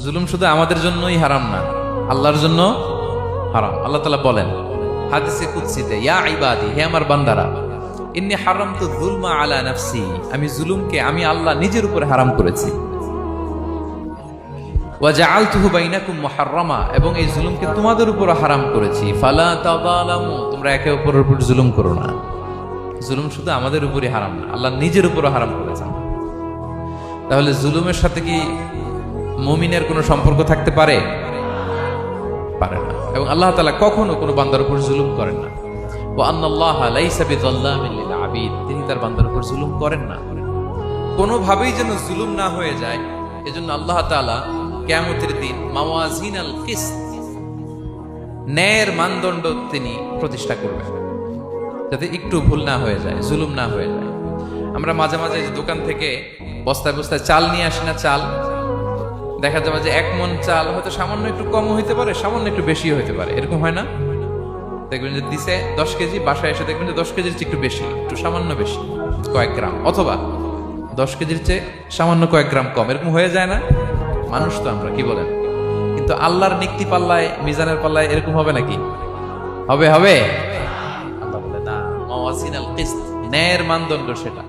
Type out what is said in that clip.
জুলুম শুধু আমাদের জন্যই হারাম না, আল্লাহর জন্য হারাম। আল্লাহ তাআলা বলেন হাদিসে কুদসিতে, ইয়া ইবাদি, হে আমার বান্দারা, ইন্নী হারামতু যুলমা আলা নাফসি, আমি জুলুমকে আমি আল্লাহ নিজের উপরে হারাম করেছি। ওয়া জাআলতুহু বাইনাকুম মুহাররামা, এবং এই জুলুমকে তোমাদের উপর হারাম করেছি। ফালা তাযালামু, তোমরা একে অপরের উপর জুলুম করো না। জুলুম শুধু আমাদের উপরই হারাম না, আল্লাহ নিজের উপরও হারাম করেছেন। তাহলে জুলুমের সাথে কি মুমিনের কোনো সম্পর্ক থাকতে পারে? পারে না। এবং আল্লাহ তাআলা কখনো কোনো বান্দার উপর জুলুম করেন না। ওয়া আন্নাল্লাহা লাইসা বিযাল্লামিন লিল আবিদ, তিনি তার বান্দার উপর জুলুম করেন না। কোনোভাবেই যেন জুলুম না হয়ে যায়, এজন্য আল্লাহ তাআলা কিয়ামতের দিন মাওয়াজিনাল কিসত, ন্যায়ের মানদণ্ড তিনি প্রতিষ্ঠা করবেন, যাতে একটু ভুল না হয়ে যায়, জুলুম না হয়ে যায়। আমরা মাঝে মাঝে যে দোকান থেকে বস্তায় বস্তায় চাল নিয়ে আসি না, চাল দেখা যাবে যে 1 মণ চাল হয়তো সামান্য একটু কমও হইতে পারে, সামান্য একটু বেশিও হইতে পারে, এরকম হয় না? দেখবেন যে দিছে 10 কেজি, বাসায় এসে দেখবেন যে 10 কেজির চেয়ে একটু বেশি, একটু সামান্য বেশি কয়েক গ্রাম, অথবা 10 কেজির চেয়ে সামান্য কয়েক গ্রাম কম, এরকম হয়ে যায় না? মানুষ তো আমরা, কি বলেন? কিন্তু আল্লাহর নিক্তি পাল্লায়, মিজানের পাল্লায় এরকম হবে নাকি? হবে? আল্লাহ বলে না, মাওয়াজিনাল কিসত, ন্যায়ের মানদণ্ড সেটা।